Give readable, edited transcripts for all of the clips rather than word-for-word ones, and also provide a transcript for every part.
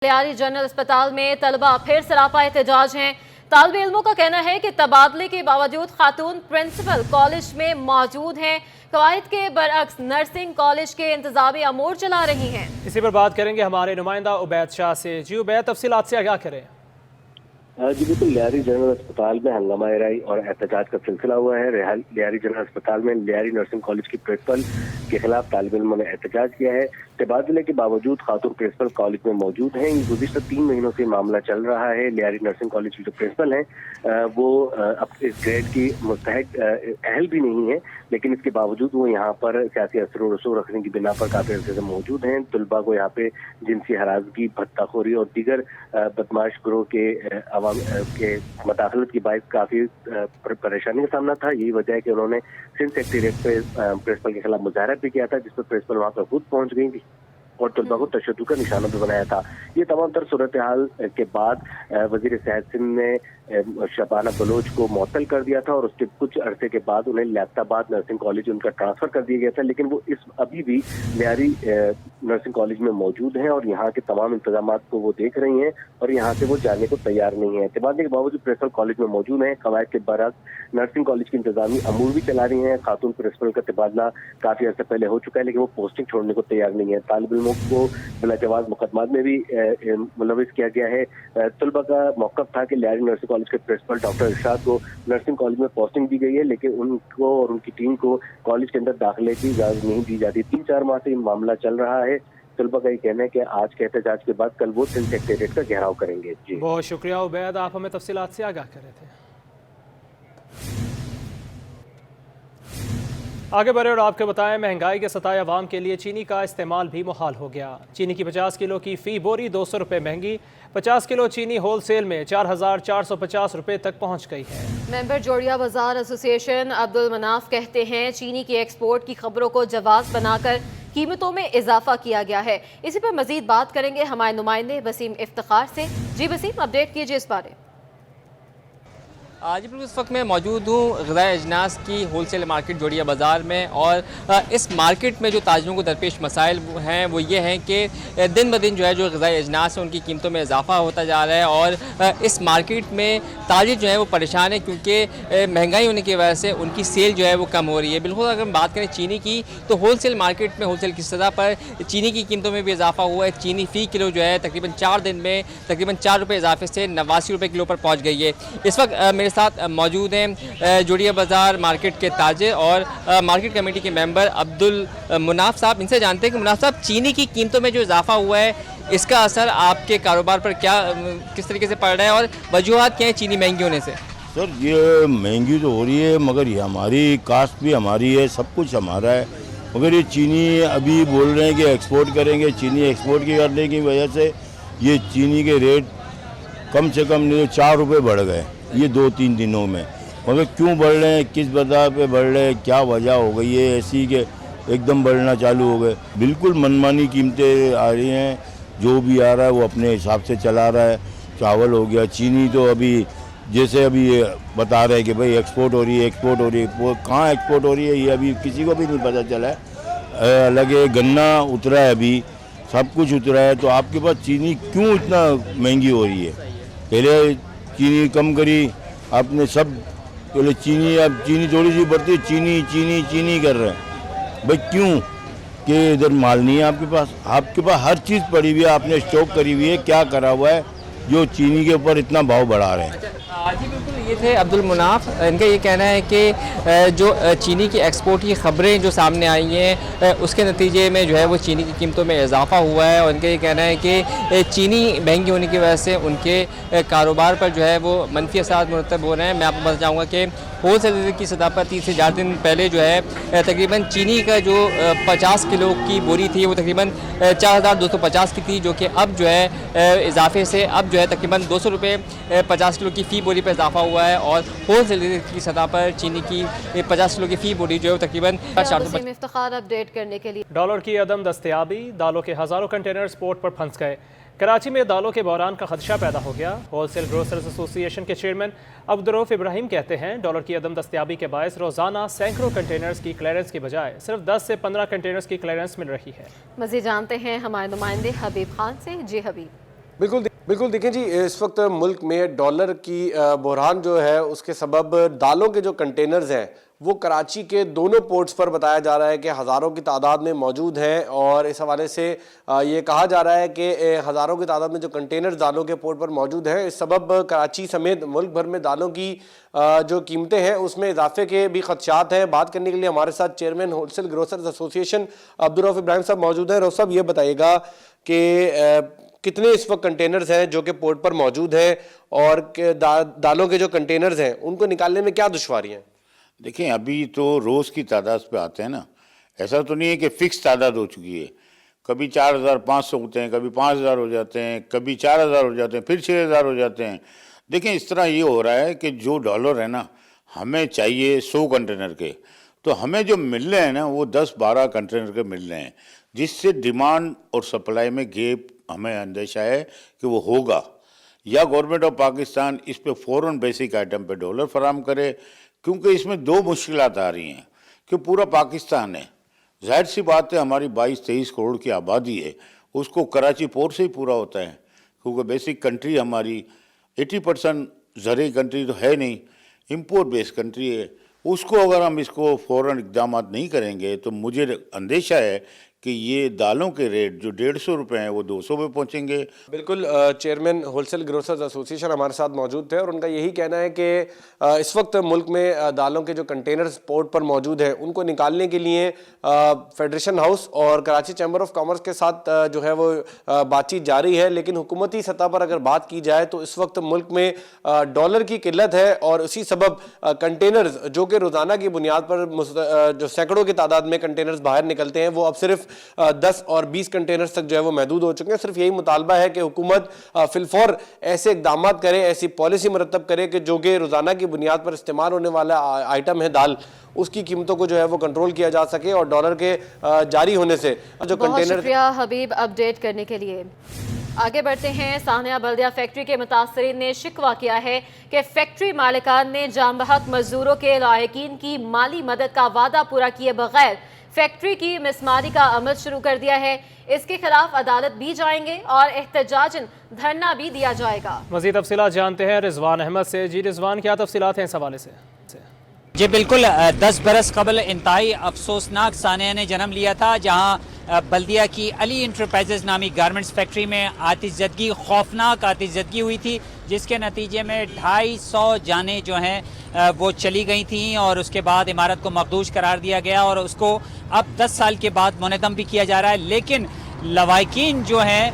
Lyari general अस्पताल में तलबा फिर सरापा एहतजाज हैं। तालिब इल्मों का कहना है कि तबादले के बावजूद खातून प्रिंसिपल कॉलेज में मौजूद हैं। कवायद के बरअक्स नर्सिंग कॉलेज के इंतजामी अमूर चला रही हैं। इसी पर बात करेंगे हमारे नुमाइंदा उबैद शाह से। जी उबैद, तफसीलात से आगाह करें। जी बिल्कुल, लियारी जनरल अस्पताल में हंगामा आराई और एहतजाज का सिलसिला हुआ है। लियारी जनरल अस्पताल में लियारी नर्सिंग कॉलेज की प्रिंसिपल के खिलाफ तालिब इल्मों ने एहतजाज किया है। तबादले के बावजूद खातून प्रिंसिपल कॉलेज में मौजूद हैं। गुज़िश्ता 3 महीनों से मामला चल रहा है। लियारी नर्सिंग कॉलेज की जो प्रिंसिपल हैं वो अब इस ग्रेड की मुस्तहक अहल भी नहीं है, लेकिन इसके बावजूद वो यहाँ पर सियासी असर और रसूख रखने की बिना पर काफी अर्से से मौजूद हैं। तलबा को यहाँ पे जिनसी हरासगी, भत्ताखोरी और दीगर बदमाश ग्रोह के मदाखलत की बाइस काफी परेशानी का सामना था। यही वजह है कि उन्होंने सिंध सेक्रेटेरिएट पे प्रिंसिपल के खिलाफ मुजाहरा भी किया था, जिस पर प्रिंसिपल वहाँ पर खुद पहुंच गई थी और तलबा को तशद्दुद का निशाना भी बनाया था। ये तमाम तर सूरत हाल के बाद वजीर सेहत सिंध ने शबाना बलोच को मुअत्तल कर दिया था और उसके कुछ अरसे के बाद उन्हें लियाकताबाद नर्सिंग कॉलेज उनका ट्रांसफर कर दिया गया था, लेकिन वो अभी भी लियारी नर्सिंग कॉलेज में मौजूद हैं और यहाँ के तमाम इंतजाम को वो देख रही हैं और यहाँ से वो जाने को तैयार नहीं है। तबादले के बावजूद प्रिंसिपल कॉलेज में मौजूद हैं। कवायद के बरअक्स नर्सिंग कॉलेज की इंतजामी अमूर भी चला रही हैं। खातून प्रिंसिपल का तबादला काफी अर्से पहले हो चुका है, लेकिन वो पोस्टिंग छोड़ने को तैयार नहीं है। तालिब इल्मों को बिलाजवाज मुकदमात में भी मुलविस किया गया है। तलबा का मौक़िफ़ था कि लियारी नर्सिंग कॉलेज के प्रिंसिपल डॉक्टर इरशाद को नर्सिंग कॉलेज में पोस्टिंग दी गई है, लेकिन उनको और उनकी टीम को कॉलेज के अंदर दाखिले की इजाजत नहीं दी जाती। 3-4 माह से ये मामला चल रहा है। तलबा का ये कहना है कि आज के एहतजाज के बाद कल वो सिंध सेक्रेटेरिएट का घेराव करेंगे। जी बहुत शुक्रिया उबैद, आप हमें तफसीलात से आगाह कर रहे थे। आगे बढ़े और आपको बताएं, महंगाई के सताए अवाम के लिए चीनी का इस्तेमाल भी मुहाल हो गया। चीनी की 50 किलो की फ़ी बोरी 200 रुपये महंगी। 50 किलो चीनी होल सेल में 4450 रुपये तक पहुँच गई है। मेंबर जोड़िया बाजार एसोसिएशन अब्दुल मनाफ कहते हैं चीनी की एक्सपोर्ट की खबरों को जवाब बनाकर कीमतों में इजाफा किया गया है। इसी पर मजीद बात करेंगे हमारे नुमाइंदे वसीम इफ्तिखार से। जी वसीम, अपडेट कीजिए इस बारे। जी बिल्कुल, इस वक्त मैं मौजूद हूँ ग़िज़ाई अजनास की होलसेल मार्केट जोड़िया बाज़ार में और इस मार्केट में जो ताजरों को दरपेश मसाइल हैं वो ये हैं कि दिन ब दिन जो है जो ग़िज़ाई अजनास है उनकी कीमतों में इजाफा होता जा रहा है और इस मार्केट में ताजिर जो है वो परेशान है क्योंकि महंगाई होने की वजह से उनकी सेल जो है वो कम हो रही है। बिल्कुल, अगर हम बात करें चीनी की तो होलसेल मार्केट में होलसेल की सतह पर चीनी की कीमतों में भी इजाफा हुआ है। चीनी फ़ी किलो जो है तकरीबन 4 दिन में तकरीबन 4 रुपये इजाफे से 89 रुपये किलो पर पहुँच गई है। इस वक्त मेरे साथ मौजूद हैं जोड़िया बाज़ार मार्केट के ताजिर और मार्केट कमेटी के मेंबर अब्दुल मुनाफ साहब। इनसे जानते हैं कि मुनाफ साहब, चीनी की कीमतों में जो इजाफा हुआ है इसका असर आपके कारोबार पर किस तरीके से पड़ रहा है और वजूहात क्या है चीनी महंगी होने से? सर, ये महंगी तो हो रही है मगर ये हमारी कास्ट भी हमारी है, सब कुछ हमारा है, मगर ये चीनी अभी बोल रहे हैं कि एक्सपोर्ट करेंगे। चीनी एक्सपोर्ट करने की वजह से ये चीनी के रेट कम से कम नहीं 4 रुपये बढ़ गए ये 2-3 दिनों में। मगर क्यों बढ़ रहे हैं, किस वजह पे बढ़ रहे हैं, क्या वजह हो गई है ऐसी कि एकदम बढ़ना चालू हो गए? बिल्कुल मनमानी कीमतें आ रही हैं, जो भी आ रहा है वो अपने हिसाब से चला रहा है। चावल हो गया, चीनी तो अभी जैसे अभी बता रहे हैं कि भाई एक्सपोर्ट हो रही है, एक्सपोर्ट हो रही है, वो कहाँ एक्सपोर्ट हो रही है ये अभी किसी को भी नहीं पता चला है। अलग है, गन्ना उतरा है, अभी सब कुछ उतरा है, तो आपके पास चीनी क्यों इतना महंगी हो रही है? पहले चीनी कम करी आपने, सब पहले चीनी, अब चीनी थोड़ी सी बढ़ती है, चीनी चीनी चीनी कर रहे हैं। भाई क्यों? कि इधर माल नहीं है आपके पास हर चीज़ पड़ी हुई है, आपने स्टॉक करी हुई है, क्या करा हुआ है जो चीनी के ऊपर इतना भाव बढ़ा रहे हैं? जी बिल्कुल, ये थे अब्दुल मुनाफ। इनका ये कहना है कि जो चीनी की एक्सपोर्ट की ख़बरें जो सामने आई हैं उसके नतीजे में जो है वो चीनी की कीमतों में इजाफा हुआ है और इनका ये कहना है कि चीनी महंगी होने की वजह से उनके कारोबार पर जो है वो मनफी असरात मुरतब हो रहे हैं। मैं आपको बताना चाहूँगा कि होलसेल की सतह पर 3 से 4 दिन पहले जो है तकरीबन चीनी का जो 50 किलो की बोरी थी वो तकरीबन 4250 की थी, जो कि अब जो है इजाफे से अब जो है तकरीबन 200 रुपये 50 किलो की फ़ी बोरी पर इजाफा हुआ है और होलसेल की सतह पर चीनी की 50 किलो की फ़ी बोरी जो है तकरीबन 450। इफ्तिखार अपडेट करने के लिए। डॉलर की अदम दस्तयाबी, दालों के हज़ारों कंटेनर्स पोर्ट पर फंस गए। कराची में दालों के बहरान का खदशा पैदा हो गया। होलसेल ग्रोसर्स एसोसिएशन के चेयरमैन अब्दुर्रऊफ इब्राहिम कहते हैं डॉलर की अदम दस्तयाबी के बायस रोज़ाना सैकड़ों कंटेनर्स की क्लियरेंस की बजाय सिर्फ 10 से 15 कंटेनर्स की क्लियरेंस मिल रही है। मज़ीद जानते हैं हमारे नुमाइंदे हबीब खान से। जी हबीब। بالکل دیکھیں جی، اس وقت ملک میں ڈالر کی بحران جو ہے اس کے سبب دالوں کے جو کنٹینرز ہیں وہ کراچی کے دونوں پورٹس پر بتایا جا رہا ہے کہ ہزاروں کی تعداد میں موجود ہیں، اور اس حوالے سے یہ کہا جا رہا ہے کہ ہزاروں کی تعداد میں جو کنٹینرز دالوں کے پورٹ پر موجود ہیں، اس سبب کراچی سمیت ملک بھر میں دالوں کی جو قیمتیں ہیں اس میں اضافے کے بھی خدشات ہیں۔ بات کرنے کے لیے ہمارے ساتھ چیئرمین ہول سیل گروسرز ایسوسی ایشن عبدالرؤف ابراہیم صاحب موجود ہیں۔ رؤف صاحب، یہ بتائیے گا کہ کتنے اس وقت کنٹینرز ہیں جو کہ پورٹ پر موجود ہیں، اور دالوں کے جو کنٹینرز ہیں ان کو نکالنے میں کیا دشواریاں ہیں؟ دیکھیں، ابھی تو روز کی تعداد پہ آتے ہیں نا، ایسا تو نہیں ہے کہ فکس تعداد ہو چکی ہے۔ کبھی 4500 ہوتے ہیں، کبھی 5000 ہو جاتے ہیں، کبھی 4000 ہو جاتے ہیں، پھر 6000 ہو جاتے ہیں۔ دیکھیں، اس طرح یہ ہو رہا ہے کہ جو ڈالر ہے نا، ہمیں چاہیے 100 کنٹینر کے، تو ہمیں جو مل رہے ہیں نا وہ 10-12 کنٹینر کے مل رہے ہیں، جس سے ڈیمانڈ اور سپلائی میں گیپ ہمیں اندیشہ ہے کہ وہ ہوگا۔ یا گورنمنٹ آف پاکستان اس پہ فوراً بیسک آئٹم پہ ڈالر فراہم کرے، کیونکہ اس میں دو مشکلات آ رہی ہیں کہ پورا پاکستان ہے، ظاہر سی بات ہے، ہماری 22-23 کروڑ کی آبادی ہے، اس کو کراچی پورٹ سے ہی پورا ہوتا ہے، کیونکہ بیسک کنٹری ہماری 80% زرعی کنٹری تو ہے نہیں، امپورٹ بیس کنٹری ہے۔ اس کو اگر ہم اس کو فوراً اقدامات نہیں کریں گے تو مجھے اندیشہ ہے کہ یہ دالوں کے ریٹ جو 150 روپے ہیں وہ 200 پہ پہنچیں گے۔ بالکل، چیئرمین ہول سیل گروسرز ایسوسی ایشن ہمارے ساتھ موجود تھے، اور ان کا یہی کہنا ہے کہ اس وقت ملک میں دالوں کے جو کنٹینرز پورٹ پر موجود ہیں ان کو نکالنے کے لیے فیڈریشن ہاؤس اور کراچی چیمبر آف کامرس کے ساتھ جو ہے وہ بات چیت جاری ہے، لیکن حکومتی سطح پر اگر بات کی جائے تو اس وقت ملک میں ڈالر کی قلت ہے، اور اسی سبب کنٹینرز جو کہ روزانہ کی بنیاد پر جو سینکڑوں کی تعداد میں کنٹینرز باہر نکلتے ہیں وہ اب صرف 10 اور 20 کنٹینرز تک جو ہے وہ محدود ہو چکے ہیں۔ صرف یہی مطالبہ ہے کہ حکومت فی الفور ایسے اقدامات کرے، ایسی پالیسی مرتب کرے کہ جو کہ روزانہ کی بنیاد پر استعمال ہونے والا آئٹم ہے دال، اس کی قیمتوں کو جو ہے وہ کنٹرول کیا جا سکے، اور ڈالر کے جاری ہونے سے جو بہت کنٹینر۔ شکریہ حبیب اپڈیٹ کرنے کے لیے۔ آگے بڑھتے ہیں۔ سانحہ بلدیہ فیکٹری کے متاثرین نے شکوہ کیا ہے کہ فیکٹری مالکان نے جام بحق مزدوروں کے لائقین کی مالی مدد کا وعدہ پورا کیے بغیر فیکٹری کی مسماری کا عمل شروع کر دیا ہے۔ اس کے خلاف عدالت بھی جائیں گے اور احتجاجاً دھرنا بھی دیا جائے گا۔ مزید تفصیلات جانتے ہیں رضوان احمد سے۔ جی رضوان، کیا تفصیلات ہیں اس حوالے سے؟ جی بالکل، 10 برس قبل انتہائی افسوسناک سانحہ نے جنم لیا تھا، جہاں بلدیہ کی علی انٹرپرائزز نامی گارمنٹس فیکٹری میں آتش زدگی، خوفناک آتش زدگی ہوئی تھی، جس کے نتیجے میں 250 جانیں جو ہیں وہ چلی گئی تھیں، اور اس کے بعد عمارت کو مخدوش قرار دیا گیا، اور اس کو اب 10 سال کے بعد منہدم بھی کیا جا رہا ہے۔ لیکن لواحقین جو ہیں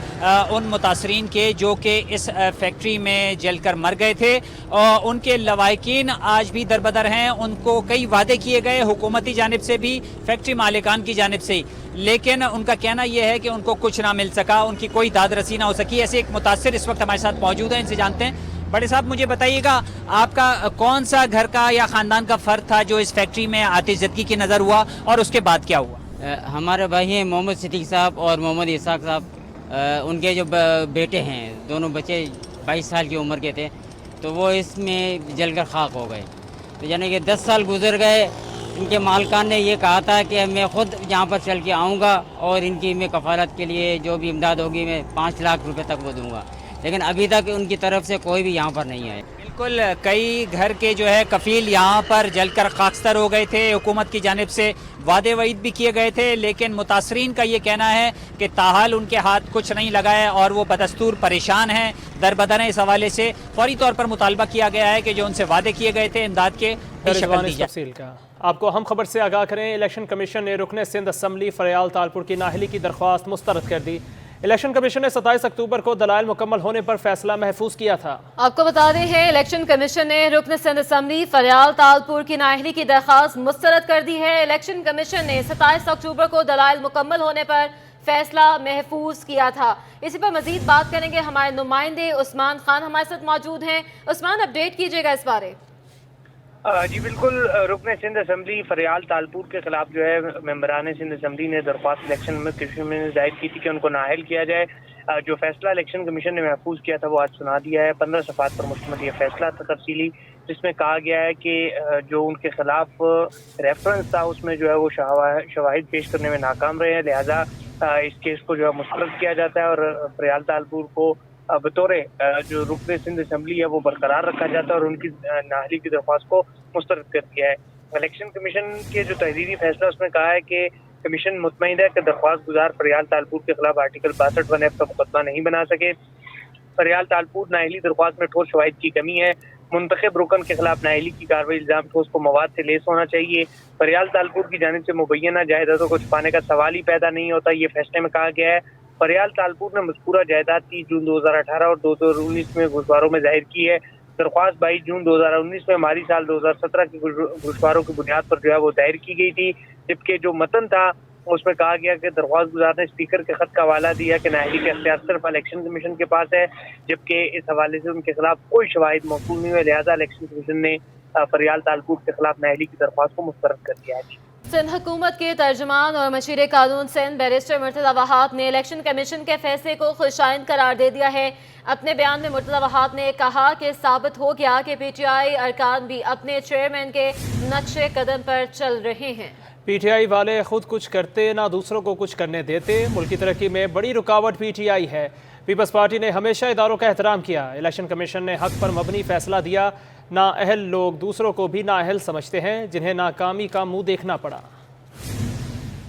ان متاثرین کے جو کہ اس فیکٹری میں جل کر مر گئے تھے، ان کے لواحقین آج بھی دربدر ہیں۔ ان کو کئی وعدے کیے گئے حکومتی جانب سے بھی، فیکٹری مالکان کی جانب سے، لیکن ان کا کہنا یہ ہے کہ ان کو کچھ نہ مل سکا، ان کی کوئی داد رسی نہ ہو سکی۔ ایسے ایک متاثر اس وقت ہمارے ساتھ موجود ہیں، ان سے جانتے ہیں۔ بڑے صاحب، مجھے بتائیے گا، آپ کا کون سا گھر کا یا خاندان کا فرد تھا جو اس فیکٹری میں آتش زدگی کی نظر ہوا، اور اس کے بعد کیا ہوا؟ ہمارے بھائی ہیں محمد صدیق صاحب اور محمد اسحاق صاحب، ان کے جو بیٹے ہیں، دونوں بچے 22 سال کی عمر کے تھے، تو وہ اس میں جل کر خاک ہو گئے۔ تو یعنی کہ 10 سال گزر گئے، ان کے مالکان نے یہ کہا تھا کہ میں خود یہاں پر چل کے آؤں گا اور ان کی میں کفالت کے لیے جو بھی امداد ہوگی میں 5 لاکھ روپے تک وہ دوں گا، لیکن ابھی تک ان کی طرف سے کوئی بھی یہاں پر نہیں آئے۔ بالکل، کئی گھر کے جو ہے کفیل یہاں پر جل کر خاکستر ہو گئے تھے، حکومت کی جانب سے وعدے وعید بھی کیے گئے تھے، لیکن متاثرین کا یہ کہنا ہے کہ تاحال ان کے ہاتھ کچھ نہیں لگا ہے، اور وہ بدستور پریشان ہیں، دربدر ہیں۔ اس حوالے سے فوری طور پر مطالبہ کیا گیا ہے کہ جو ان سے وعدے کیے گئے تھے امداد کے، شکل دی جائے۔ تفصیل کا آپ کو اہم خبر سے آگاہ کریں۔ الیکشن کمیشن نے رکن سندھ اسمبلی فریال تالپور کی نااہلی کی درخواست مسترد کر دی۔ الیکشن کمیشن نے 27 اکتوبر کو دلائل مکمل ہونے پر فیصلہ محفوظ کیا تھا۔ آپ کو بتا دیں ہیں الیکشن کمیشن نے رکن سندھ اسمبلی فریال تالپور کی نااہلی کی درخواست مسترد کر دی ہے۔ الیکشن کمیشن نے 27 اکتوبر کو دلائل مکمل ہونے پر فیصلہ محفوظ کیا تھا۔ اسی پر مزید بات کریں گے، ہمارے نمائندے عثمان خان ہمارے ساتھ موجود ہیں۔ عثمان، اپڈیٹ کیجیے گا اس بارے۔ جی بالکل، رکن سندھ اسمبلی فریال تالپور کے خلاف جو ہے ممبران سندھ اسمبلی نے درخواست الیکشن کمیشن میں ظاہر کی تھی کہ ان کو نااہل کیا جائے۔ جو فیصلہ الیکشن کمیشن نے محفوظ کیا تھا وہ آج سنا دیا ہے۔ 15 صفحات پر مشتمل یہ فیصلہ تھا تفصیلی، جس میں کہا گیا ہے کہ جو ان کے خلاف ریفرنس تھا اس میں جو ہے وہ شواہد پیش کرنے میں ناکام رہے ہیں، لہذا اس کیس کو جو ہے مسترد کیا جاتا ہے، اور فریال تالپور کو बतौर जो रुकन सिंध असम्बली है वो बरकरार रखा जाता है और उनकी नाअहली की दरख्वास्त को मुस्तरद कर दिया है। इलेक्शन कमीशन के जो तहरीरी फैसला उसमें कहा है कि कमीशन मुतमईन है कि दरख्वास्त गुजार फरियाल तालपुर के खिलाफ आर्टिकल 62(1) का मुकदमा नहीं बना सके। फरियाल तालपुर नाअहली दरख्वास्त में ठोस शवाहिद की कमी है। मुंतखब रुकन के खिलाफ नाअहली की कार्रवाई इल्जाम ठोस को मवाद से लेस होना चाहिए। फरियाल तालपुर की जानिब से मुबैना जायदादों को छुपाने का सवाल ही पैदा नहीं होता, ये फैसले में कहा गया है। फरियाल तालपुर ने मज़कूरा जायदाद 30 जून 2018 और 2019 में गुज़वारों में जाहिर की है। दरख्वास्त 22 जून 2019 में माली साल 2017 की गुज़वारों की बुनियाद पर जो है वो दायर की गई थी, जबकि जो मतन था उसमें कहा गया कि दरख्वास्त गुजार ने स्पीकर के खत का हवाला दिया कि नाअहली का इख्तियार सिर्फ इलेक्शन कमीशन के पास है, जबकि इस हवाले से उनके खिलाफ कोई शवाहिद मौसूल नहीं हुए, लिहाजा इलेक्शन कमीशन ने फरियाल तालपुर के खिलाफ नाअहली की दरख्वास्त को मुस्तरद कर दिया है। सिंध हुकूमत के तर्जुमान और मशीर कानून सिंध बैरिस्टर मुर्तज़ा वहाब ने इलेक्शन कमीशन के फैसले को खुशाइन करार दे दिया है। अपने बयान में मुर्तज़ा वहाब ने कहा कि साबित हो गया कि PTI अरकान भी अपने चेयरमैन के नक्शे कदम पर चल रहे हैं। PTI वाले खुद कुछ करते ना दूसरों को कुछ करने देते। मुल्क की तरक्की में बड़ी रुकावट PTI है। पीपल्स पार्टी ने हमेशा इदारों का एहतराम किया। इलेक्शन कमीशन ने हक पर मबनी फैसला दिया। नाअहल लोग दूसरों को भी नाअहल समझते हैं, जिन्हें नाकामी का मुंह देखना पड़ा।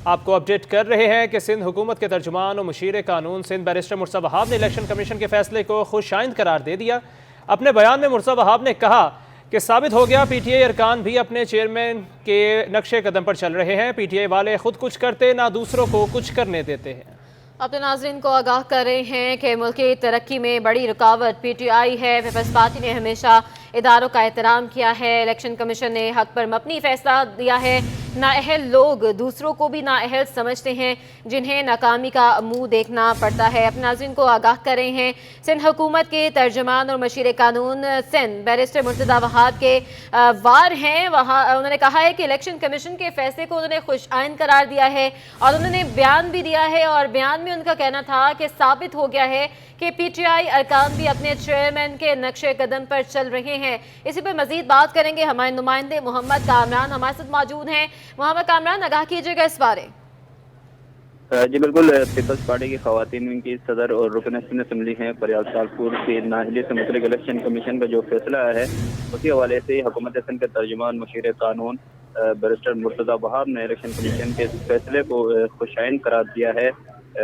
आपको अपडेट कर रहे हैं कि सिंध हुकूमत के तर्जुमान और मुशीर कानून सिंध बैरिस्टर मुर्तज़ा वहाब ने इलेक्शन कमीशन के फैसले को खुशाइंद करार दे दिया। अपने बयान में मुर्तज़ा वहाब ने कहा कि साबित हो गया PTI अरकान भी अपने चेयरमैन के नक्शे कदम पर चल रहे हैं। PTI वाले खुद कुछ करते ना दूसरों को कुछ करने देते हैं। अपने नाज़रीन को आगाह कर रहे हैं कि मुल्क की तरक्की में बड़ी रुकावट PTI है। पीपल्स पार्टी ने हमेशा इदारों का एहतराम किया है। इलेक्शन कमीशन ने हक पर मबनी फैसला दिया है। नाअहल लोग दूसरों को भी नाअहल समझते हैं, जिन्हें नाकामी का मुंह देखना पड़ता है। अपने नाज़रीन को आगाह कर रहे हैं सिंध हुकूमत के तर्जुमान और मशीर कानून सिंध बैरिस्टर मुर्तज़ा वहाब के वार हैं। वहाँ उन्होंने कहा है कि इलेक्शन कमीशन के फैसले को उन्होंने खुशाइन करार दिया है और उन्होंने बयान भी दिया है और बयान में उनका कहना था कि साबित हो गया है कि PTI अरकान भी अपने चेयरमैन के नक्शे कदम पर चल रहे हैं। इसी पर मजीद बात करेंगे हमारे नुमाइंदे मोहम्मद कामरान हमारे साथ मौजूद हैं। मोहम्मद कामरान, आगाह कीजिएगा इस बारे। जी बिल्कुल, पीपल्स पार्टी की खवातीन की सदर और रुकन सिंध असम्बली हैं। फरियाल तालपुर की नाअहली से मुतल्लिक़ इलेक्शन कमीशन का जो फैसला है उसी हवाले से हुकूमत सिंध के तर्जुमान मुशीर कानून बैरिस्टर मुर्तज़ा वहाब ने इलेक्शन कमीशन के फैसले को खुशाइन करार दिया है।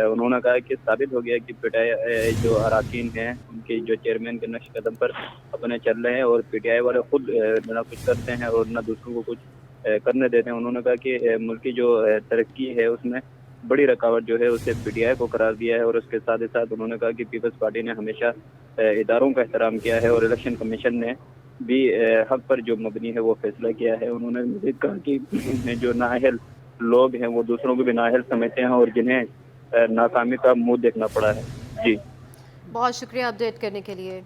उन्होंने कहा कि साबित हो गया कि PTI जो अरकान हैं उनके जो चेयरमैन के नक्श कदम पर अपने चल रहे हैं और PTI वाले खुद ना कुछ करते हैं और ना दूसरों को कुछ करने देते हैं। उन्होंने कहा कि मुल्क की जो तरक्की है उसमें बड़ी रुकावट जो है उसे PTI को करार दिया है और उसके साथ ही साथ उन्होंने कहा कि पीपल्स पार्टी ने हमेशा इदारों का एहतराम किया है और इलेक्शन कमीशन ने भी हक पर जो मबनी है वो फैसला किया है। उन्होंने मज़ीद कहा कि जो नाअहल लोग हैं वो दूसरों को भी नाअहल समझते हैं और जिन्हें नाकामी का मुंह देखना पड़ा है। जी बहुत शुक्रिया अपडेट करने के लिए।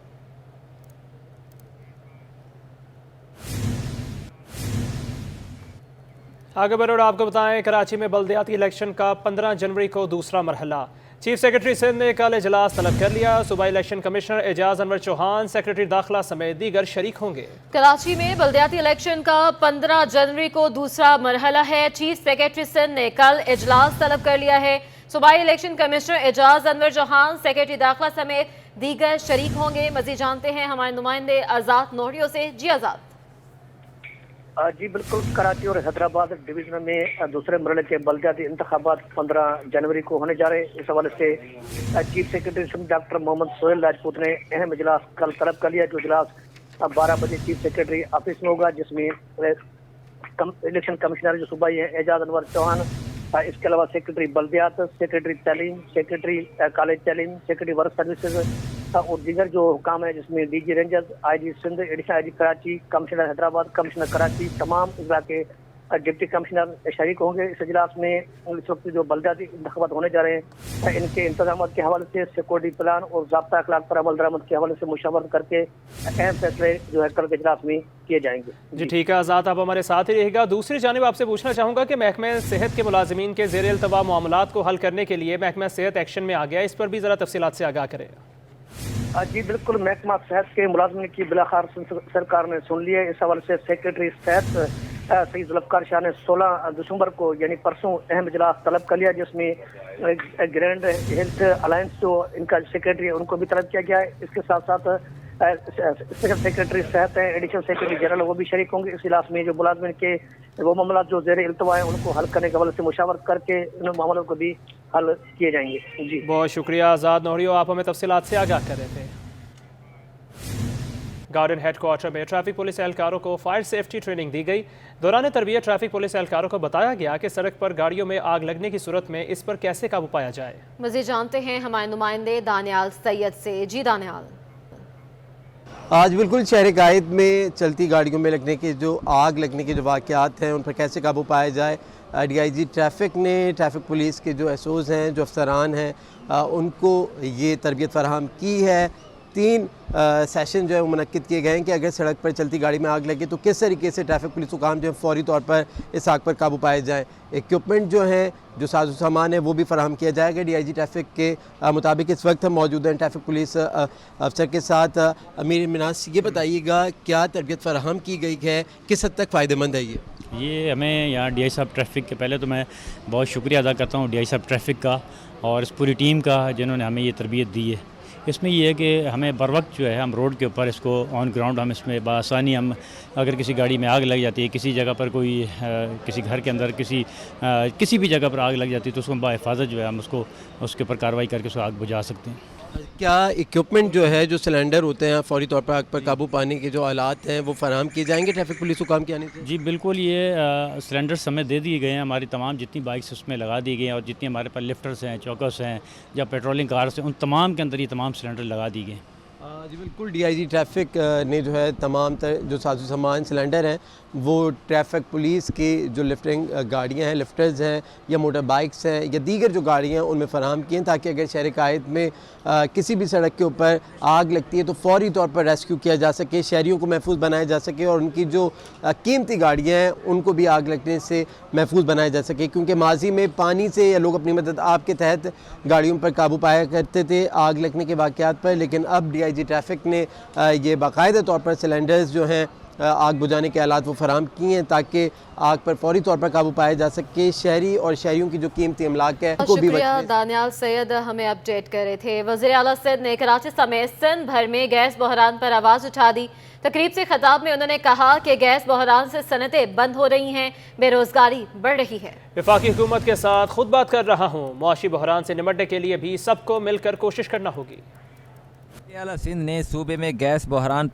आगे बढ़े और आपको बताएं, कराची में बल्दियाती इलेक्शन का 15 जनवरी को दूसरा मरहला। चीफ सेक्रेटरी सिंध ने कल इजलास तलब कर लिया। सूबाई election commissioner Ejaz Anwar Chauhan, secretary दाखिला समेत दीगर शरीक होंगे। कराची में बल्दियाती इलेक्शन का 15 जनवरी को दूसरा मरहला है। चीफ सेक्रेटरी सिंध ने कल इजलास तलब कर लिया है। सूबाई election commissioner Ejaz Anwar Chauhan, secretary दाखिला समेत दीगर शरीक होंगे। मजीद जानते हैं हमारे नुमाइंदे आज़ाद नोहरियों से। जी आज़ाद। जी बिल्कुल, कराची और हैदराबाद डिवीजन में दूसरे मरहले के बल्दियाती इंतखाबात 15 जनवरी को होने जा रहे हैं। इस हवाले से chief secretary Sindh doctor Mohammad Sohail Rajput ने अहम इजलास कल तलब कर लिया। जो इजलास 12 बजे चीफ सेक्रेटरी ऑफिस में होगा, जिसमें इलेक्शन कमिश्नर जो सूबाई हैं एजाज अनवर चौहान, इसके अलावा सेक्रेटरी बल्दियात, सेक्रेटरी तालीम, सेक्रेटरी कॉलेज तालीम, सेक्रेटरी वर्क सर्विसेज और दीगर जो हुकाम है, जिसमें DG rangers, IG Sindh, additional IG Karachi, commissioner Hyderabad, commissioner Karachi, तमाम इजला के डिप्टी कमिश्नर शरीक होंगे। इस इजलास में इस वक्त जो बल्दियाती इंतखाबात होने जा रहे हैं इनके इंतजाम के हवाले से सिक्योरिटी प्लान और ज़ाब्ता अखलाक पर अमल दरामद के हवाले से मुशावरत करके अहम फैसले जो है कल के इजलास में किए जाएंगे। जी ठीक है आज़ाद, आप हमारे साथ ही रहेगा। दूसरी जानिब आपसे पूछना चाहूँगा कि महकमा सेहत के मुलाजिमीन के ज़ेर इल्तवा मामलात को हल करने के लिए महकमा सेहत एक्शन में आ गया, इस पर भी ज़रा तफसीलात से आगाह करें। जी बिल्कुल, महकमा सेहत के मुलाजिमीन की बिलाखार सरकार ने सुन लिया। इस हवाले से सेक्रेटरी सेहत सईद जुल्फकार शाह ने 16 दिसंबर को यानी परसों अहम इजलास तलब कर लिया, जिसमें ग्रैंड हेल्थ अलायंस जो इनका सेक्रेटरी है उनको भी तलब किया गया है। इसके साथ साथ स्पेशल सेक्रेटरी सेहत है, एडिशनल सेक्रेटरी जनरल, वो भी शरीक होंगे इस इजलास में। जो मुलाजमिन के वो मामला जो जेर इल्तवा है उनको हल करने के हवाले से मुशावरत करके इन मामलों को भी हल किए जाएंगे। जी बहुत शुक्रिया आज़ाद नौहरियो, आप हमें तफसीलात से आगाह कर रहे थे। गार्डन हेडक्वार्टर में ट्रैफिक पुलिस एहलकारों को फायर सेफ्टी ट्रेनिंग दी गई। दौरान तरबियत ट्रैफिक पुलिस एहलकारों को बताया गया कि सड़क पर गाड़ियों में आग लगने की सूरत में इस पर कैसे काबू पाया जाए। मज़ीद जानते हैं हमारे नुमाइंदे दानियाल सैयद से। जी दानियाल। आज बिल्कुल शहर कायद में चलती गाड़ियों में लगने के जो आग लगने के जो वाक़यात हैं उन पर कैसे काबू पाया जाए, DIG ट्रैफिक ने ट्रैफिक पुलिस के जो एसओज़ हैं, जो अफसरान हैं, उनको ये तरबियत फराहम की है। 3 सेशन जो है वो मुनक्किद किए गए हैं कि अगर सड़क पर चलती गाड़ी में आग लगे तो किस तरीके से ट्रैफिक पुलिस हुकाम जो है फौरी तौर पर इस आग पर काबू पाए जाएँ। इक्विपमेंट जो हैं, जो साजो सामान है वो भी फराहम किया जाएगा। DIG ट्रैफिक के मुताबिक इस वक्त हम मौजूद हैं ट्रैफिक पुलिस अफसर के साथ। अमीर मिनास, ये बताइएगा क्या तरबियत फराहम की गई है, किस हद तक फ़ायदेमंद है ये हमें यहाँ DI साहब ट्रैफिक के पहले तो मैं बहुत शुक्रिया अदा करता हूँ DI साहब ट्रैफिक का और इस पूरी टीम का जिन्होंने हमें ये तरबियत दी है। इसमें ये है कि हमें बर वक्त जो है हम रोड के ऊपर इसको ऑन ग्राउंड हम इसमें बआसानी हम अगर किसी गाड़ी में आग लग जाती है, किसी जगह पर कोई किसी घर के अंदर किसी भी जगह पर आग लग जाती है तो उसको बाहिफाजत जो है हम उसके ऊपर कार्रवाई करके उसको आग बुझा सकते हैं। क्या इक्विपमेंट जो है, जो सिलेंडर होते हैं, फौरी तौर पर आग पर काबू पाने के जो आलात हैं वो फराहम किए जाएंगे ट्रैफिक पुलिस हुकाम के आने से? जी बिल्कुल, ये सिलेंडर्स हमें दे दिए गए हैं। हमारी तमाम जितनी बाइक्स उसमें लगा दी गई हैं और जितनी हमारे पास लिफ्टर्स हैं, चौकस हैं या पेट्रोलिंग कार्स हैं, उन तमाम के अंदर ये तमाम सिलेंडर लगा दिए गए। जी बिल्कुल, DIG ट्रैफिक ने जो है तमाम जो साजो सामान सिलेंडर हैं वो ट्रैफिक पुलिस की जो लिफ्टिंग गाड़ियां हैं, लिफ्टर्स हैं या मोटर बाइक्स हैं या दीगर जो गाड़ियां हैं उनमें फ़राहम किए हैं ताकि अगर शहर कायद में किसी भी सड़क के ऊपर आग लगती है तो फौरी तौर पर रेस्क्यू किया जा सके, शहरियों को महफूज बनाया जा सके और उनकी जो कीमती गाड़ियाँ हैं उनको भी आग लगने से महफूज बनाया जा सके। क्योंकि माजी में पानी से या लोग अपनी मदद आप के तहत गाड़ियों पर काबू पाया करते थे आग लगने के वाक़यात पर, लेकिन अब DIG ट्रैफिक ने ये बाकायदा तौर पर सिलेंडर्स जो हैं आग बुझाने के आलात वो फराहम किए हैं ताकि आग पर फौरी तौर पर काबू पाया जा सके। शहरी और शहरियों की जो कीमती अमलाक है उनको भी शुक्रिया दानियाल सैयद, हमें अपडेट कर रहे थे। वज़ीर आला सिंध ने कराची समेत सिंध भर में गैस बहरान पर आवाज़ उठा दी। तकरीब से खिताब में उन्होंने कहा कि गैस बहरान से सनतें बंद हो रही हैं, बेरोजगारी बढ़ रही है। वफाकी हुकूमत के साथ खुद बात कर रहा हूँ, मुआशी बहरान से निपटने के लिए भी सबको मिलकर कोशिश करना होगी। आला सिंध ने सूबे में गैस बहरान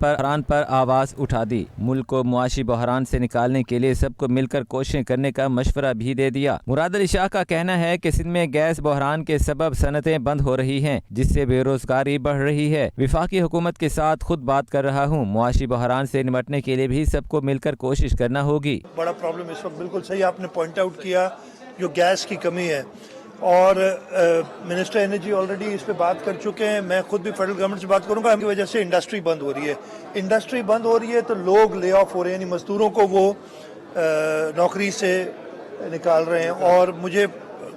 पर आवाज़ उठा दी। मुल्क को मुआशी बहरान से निकालने के लिए सबको मिलकर कोशिशें करने का मशवरा भी दे दिया। मुराद अली शाह का कहना है कि सिंध में गैस बहरान के सबब सनतें बंद हो रही हैं, जिससे बेरोजगारी बढ़ रही है। विफाकी हुकूमत के साथ खुद बात कर रहा हूँ, मुआशी बहरान से निपटने के लिए भी सबको मिलकर कोशिश करना होगी। बड़ा प्रॉब्लम इस वक्त बिल्कुल सही आपने पॉइंट आउट किया, जो गैस की कमी है और मिनिस्टर एनर्जी ऑलरेडी इस पे बात कर चुके हैं। मैं खुद भी फेडरल गवर्नमेंट से बात करूंगा। इनकी वजह से इंडस्ट्री बंद हो रही है। इंडस्ट्री बंद हो रही है तो लोग ले ऑफ हो रहे हैं, यानी मजदूरों को वो नौकरी से निकाल रहे हैं और मुझे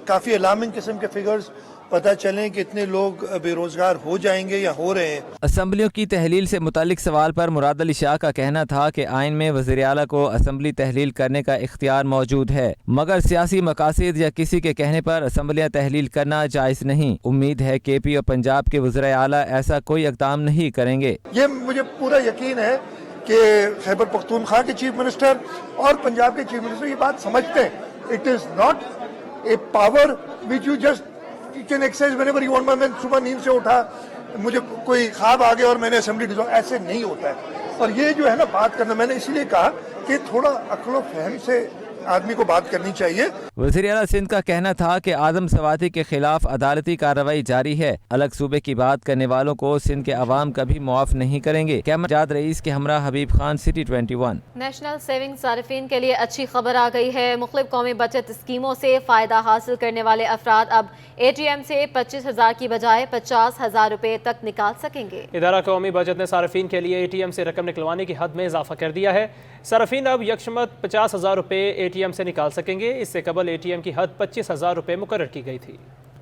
काफ़ी अलार्मिंग किस्म के फिगर्स पता चलें कि इतने लोग बेरोजगार हो जाएंगे या हो रहे हैं। असम्बलियों की तहलील से मुतालिक सवाल पर मुराद अली शाह का कहना था कि आइन में वज़ीर आला को असम्बली तहलील करने का इख्तियार मौजूद है, मगर सियासी मकासद या किसी के कहने पर असम्बलियाँ तहलील करना जायज़ नहीं। उम्मीद है KP और पंजाब के वज़ीर आला ऐसा कोई इक़दाम नहीं करेंगे। ये मुझे पूरा यकीन है कि खैबर पख्तूनख्वा के चीफ मिनिस्टर और पंजाब के चीफ मिनिस्टर ये बात समझते हैं। It is not a power which you just can exercise whenever you want. मैं सुबह नींद से उठा, मुझे कोई ख्वाब आ गया और मैंने असेंबली डिसॉल्व, ऐसे नहीं होता है। और ये जो है ना बात करना, मैंने इसीलिए कहा कि थोड़ा अक्ल फहम से आदमी को बात करनी चाहिए। वज़ीर आला सिंध का कहना था कि आदम सवाती के खिलाफ अदालती कार्रवाई जारी है। अलग सूबे की बात करने वालों को सिंध के अवाम कभी मुआफ नहीं करेंगे। कैमरा जाद रईस के हमरा हबीब खान, सिटी 21। नेशनल सेविंग सारिफीन के लिए अच्छी खबर आ गई है। मुख्तलिफ कौमी बचत स्कीमों से फ़ायदा हासिल करने वाले अफराद अब ATM से 25,000 की बजाय 50,000 रुपए तक निकाल सकेंगे। इदारा कौमी बचत ने सार्फिन के लिए ATM से रकम निकलवाने की हद में इजाफा कर दिया है। सार्फिन अब यकशमत 50,000 रुपए ATM से निकाल सकेंगे। इससे कबल ATM की हद 25,000 रुपए मुकर्रर की गई थी।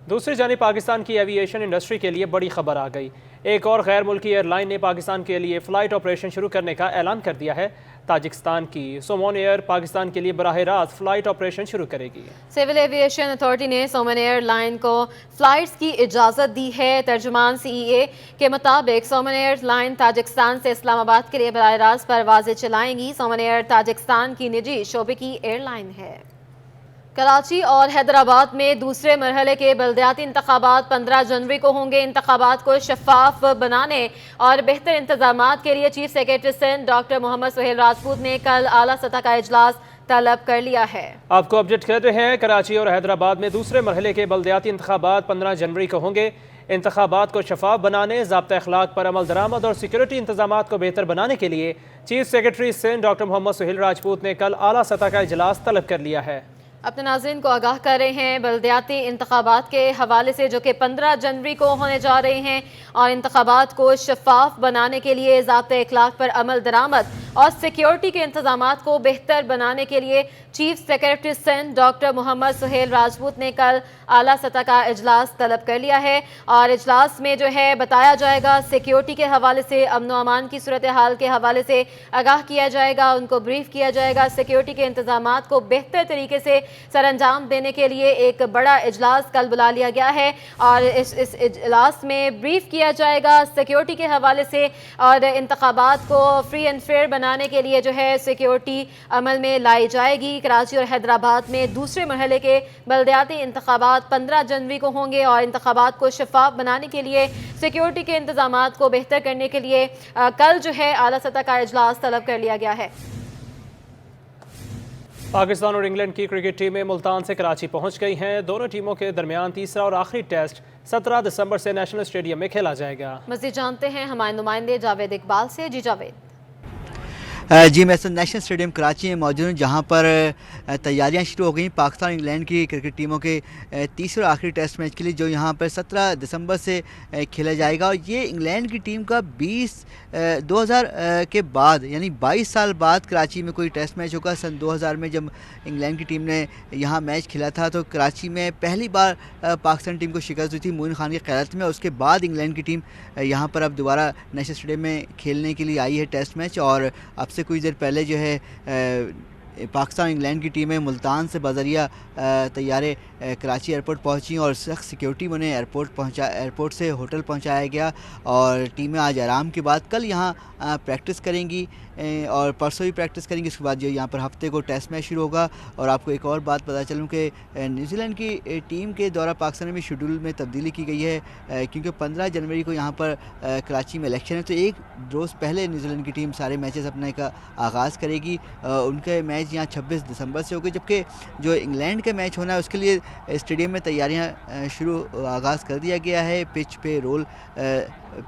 दूसरी जानिब पाकिस्तान की एविएशन इंडस्ट्री के लिए बड़ी खबर आ गई। एक और गैर मुल्की एयरलाइन ने पाकिस्तान के लिए फ़्लाइट ऑपरेशन शुरू करने का ऐलान कर दिया है। ताजिकिस्तान की सोमन एयर पाकिस्तान के लिए बराह रास्त फ़्लाइट ऑपरेशन शुरू करेगी। सिविल एविएशन अथॉरिटी ने सोमन एयरलाइन को फ़्लाइट्स की इजाज़त दी है। तर्जुमान CEA के मुताबिक सोमन एयरलाइन ताजिकिस्तान से इस्लामाबाद के लिए बराह रास्त परवाज़ें चलाएंगी। सोमन एयर ताजिकिस्तान की निजी शोबे की एयरलाइन है। कराची और हैदराबाद में दूसरे मरहले के बल्दियाती इंतखाबात 15 जनवरी को होंगे। इंतखाबात को शफाफ बनाने और बेहतर इंतजामात के लिए chief secretary Sindh doctor Mohammad Suhail Rajput ने कल आला सतह का इजलास तलब कर लिया है। आपको अपडेट कर रहे हैं, कराची और हैदराबाद में दूसरे मरहले के बल्दियाती इंतखाबात 15 जनवरी को होंगे। इंतखाबात को शफाफ बनाने, ज़ाब्ता अखलाक पर अमल दरामद और सिक्योरिटी इंतजामात को बेहतर बनाने के लिए chief secretary Sindh doctor Mohammad Suhail Rajput ने कल आला सतह का इजलास तलब कर लिया है। अपने नाज़रीन को आगाह कर रहे हैं बल्दियाती इंतखाबात के हवाले से जो कि 15 जनवरी को होने जा रहे हैं, और इंतखाबात को शफाफ बनाने के लिए ज़ाब्ते अखलाक पर अमल दरामद और सिक्योरिटी के इंतजामात को बेहतर बनाने के लिए chief secretary Sindh doctor Mohammad Suhail Rajput ने कल आला सतह का इजलास तलब कर लिया है। और इजलास में जो है बताया जाएगा, सिक्योरिटी के हवाले से, अमन व अमान की सूरत हाल के हवाले से आगाह किया जाएगा, उनको ब्रीफ किया जाएगा। सिक्योरिटी के इंतजामात को बेहतर तरीके से सर अंजाम देने के लिए एक बड़ा इजलास कल बुला लिया गया है और इस इजलास में ब्रीफ किया जाएगा सिक्योरिटी के हवाले से, और इंतखाबात को फ्री एंड फेयर बनाने के लिए जो है सिक्योरिटी अमल में लाई जाएगी। कराची और हैदराबाद में दूसरे मरहले के बल्दियाती इंतखाबात 15 जनवरी को होंगे और इंतखाबात को शफाफ बनाने के लिए, सिक्योरिटी के इंतजामात को बेहतर करने के लिए कल जो है आला सतह का इजलास तलब कर लिया गया है। पाकिस्तान और इंग्लैंड की क्रिकेट टीमें मुल्तान से कराची पहुंच गई हैं। दोनों टीमों के दरमियान तीसरा और आखिरी टेस्ट 17 दिसंबर से नेशनल स्टेडियम में खेला जाएगा। मज़ीद जानते हैं हमारे नुमाइंदे जावेद इकबाल से। जी जावेद। जी, मैं नेशनल स्टेडियम कराची में मौजूद हूँ, जहाँ पर तैयारियां शुरू हो गई पाकिस्तान और इंग्लैंड की क्रिकेट टीमों के तीसरे और आखिरी टेस्ट मैच के लिए, जो यहाँ पर 17 दिसंबर से खेला जाएगा। और ये इंग्लैंड की टीम का 2000 के बाद, यानी 22 साल बाद कराची में कोई टेस्ट मैच होगा। सन 2000 में जब इंग्लैंड की टीम ने यहाँ मैच खेला था तो कराची में पहली बार पाकिस्तान टीम को शिकस्त हुई थी मोइन खान की क़यादत में। उसके बाद इंग्लैंड की टीम यहाँ पर अब दोबारा नेशनल स्टेडियम में खेलने के लिए आई है टेस्ट मैच। और अब से कुछ देर पहले जो है पाकिस्तान इंग्लैंड की टीमें मुल्तान से बजरिया तैयारे कराची एयरपोर्ट पहुंची और सख्त सिक्योरिटी में उन्हें एयरपोर्ट से होटल पहुंचाया गया। और टीमें आज आराम के बाद कल यहाँ प्रैक्टिस करेंगी और परसों भी प्रैक्टिस करेंगी। उसके बाद जो यहाँ पर हफ्ते को टेस्ट मैच शुरू होगा। और आपको एक और बात पता चलूँ कि न्यूजीलैंड की टीम के दौरा पाकिस्तान में शेड्यूल में तब्दीली की गई है, क्योंकि 15 जनवरी को यहाँ पर कराची में इलेक्शन है, तो एक रोज़ पहले न्यूजीलैंड की टीम सारे मैचेस अपने का आगाज़ करेगी। उनके मैच यहाँ 26 दिसंबर से होंगे, जबकि जो इंग्लैंड का मैच होना है उसके लिए स्टेडियम में तैयारियाँ आगाज़ कर दिया गया है। पिच पे रोल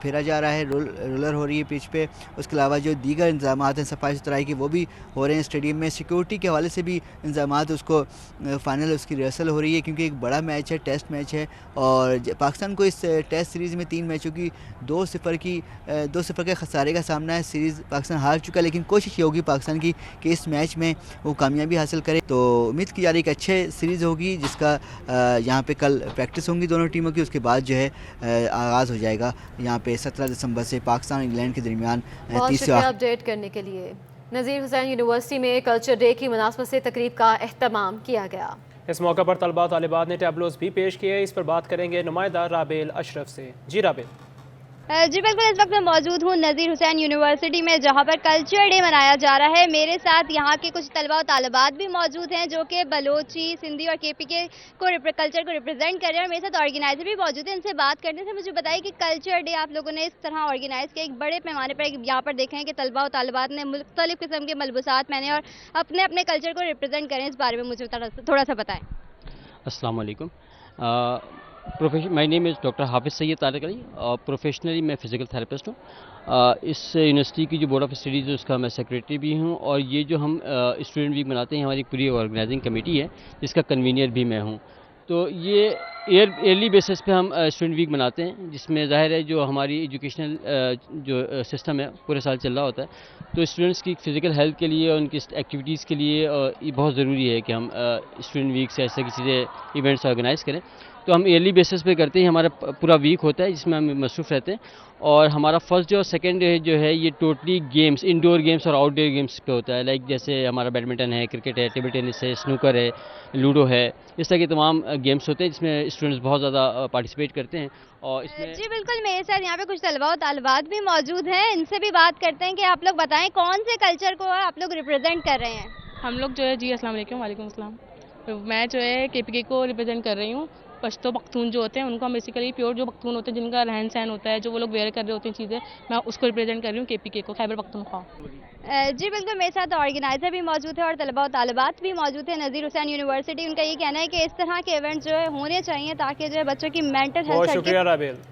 फेरा जा रहा है, रोलर हो रही है पिच पे। उसके अलावा जो दीगर इंतजाम हैं सफाई सुथराई के वो भी हो रहे हैं स्टेडियम में। सिक्योरिटी के हवाले से भी इंतजाम, उसको फाइनल उसकी रिहर्सल हो रही है, क्योंकि एक बड़ा मैच है, टेस्ट मैच है। और पाकिस्तान को इस टेस्ट सीरीज़ में 3 मैचों की 2-0 के खसारे का सामना है। सीरीज़ पाकिस्तान हार चुका है, लेकिन कोशिश ये होगी पाकिस्तान की कि इस मैच में वो कामयाबी हासिल करे। तो उम्मीद की जा रही है कि अच्छे सीरीज़ होगी, जिसका यहाँ पे कल प्रैक्टिस होंगी दोनों टीमों की। उसके बाद जो है आगाज़ हो जाएगा यहाँ पे 17 दिसंबर से पाकिस्तान और इंग्लैंड के दरमियान तीसरा। अपडेट करने के लिए नज़ीर हुसैन यूनिवर्सिटी में कल्चर डे की मुनासबत से तकरीब का एहतमाम किया गया। इस मौके पर तलबा तालिबात ने टैबलोज भी पेश किए। इस पर बात करेंगे नुमाइंदा राबेल अशरफ से। जी राबेल। जी बिल्कुल, इस वक्त मैं मौजूद हूँ नज़ीर हुसैन यूनिवर्सिटी में, जहाँ पर कल्चर डे मनाया जा रहा है। मेरे साथ यहाँ के कुछ तलबा और तालिबात भी मौजूद हैं जो कि बलोची, सिंधी और केपी को कल्चर को रिप्रेजेंट कर रहे हैं। और मेरे साथ ऑर्गेनाइजर भी मौजूद हैं। इनसे बात करने से मुझे बताइए कि कल्चर डे आप लोगों ने इस तरह ऑर्गेनाइज किया, एक बड़े पैमाने पर यहाँ पर देखें कि तलबा और तालिबात ने मुख्तलिफ किस्म के मलबूसात पहने और अपने अपने कल्चर को रिप्रेजेंट करें। इस बारे में मुझे थोड़ा सा बताएँ। अस्सलाम वालेकुम। माय नेम इज़ डॉक्टर हाफिज़ सैयद तारिक अली और प्रोफेशनली मैं फ़िज़िकल थेरेपिस्ट हूँ। इस यूनिवर्सिटी की जो बोर्ड ऑफ स्टडीज़ है उसका मैं सेक्रेटरी भी हूँ। और ये जो हम स्टूडेंट वीक मनाते हैं, हमारी पूरी ऑर्गेनाइजिंग कमेटी है जिसका कन्वीनियर भी मैं हूँ। तो ये ईयरली बेसिस पे हम स्टूडेंट वीक मनाते हैं, जिसमें ज़ाहिर है जो हमारी एजुकेशनल जो सिस्टम है पूरे साल चल रहा होता है, तो स्टूडेंट्स की फ़िज़िकल हेल्थ के लिए और उनकी एक्टिविटीज़ के लिए ये बहुत ज़रूरी है कि हम स्टूडेंट वीक से ऐसे किसी इवेंट्स ऑर्गेनाइज़ करें। तो हम ईयरली बेसिस पे करते हैं, हमारा पूरा वीक होता है जिसमें हम मसरूफ़ रहते हैं। और हमारा फर्स्ट डे और सेकंड डे जो है ये टोटली गेम्स, इंडोर गेम्स और आउटडोर गेम्स पे होता है। लाइक जैसे हमारा बैडमिंटन है, क्रिकेट है, टेबल टेनिस है, स्नूकर है, लूडो है, इस तरह के तमाम गेम्स होते हैं जिसमें स्टूडेंट्स बहुत ज़्यादा पार्टिसिपेट करते हैं। और इसमें जी बिल्कुल, मेरे साथ यहाँ पे कुछ तलबा और तालिबात भी मौजूद हैं, इनसे भी बात करते हैं कि आप लोग बताएं कौन से कल्चर को आप लोग रिप्रेजेंट कर रहे हैं। हम लोग जो है जी अस्सलाम वालेकुम। वालेकुम अस्सलाम। मैं जो है केपीके को रिप्रेजेंट कर रही हूँ। पश्तो पख्तून जो होते हैं उनको हम बेसिकली प्योर जो पख्तून होते हैं जिनका रहन सहन होता है, जो वो लोग वेयर कर रहे होते हैं चीज़ें, मैं उसको रिप्रेजेंट कर रही हूँ केपीके को, खैबर पख्तूनख्वा। जी बिल्कुल, मेरे साथ ऑर्गेनाइजर भी मौजूद है और तलबा और तालिबात भी मौजूद है नज़ीर हुसैन यूनिवर्सिटी। उनका ये कहना है कि इस तरह के इवेंट जो है होने चाहिए ताकि जो है बच्चों की मेंटल हेल्थ। बहुत शुक्रिया राबेल।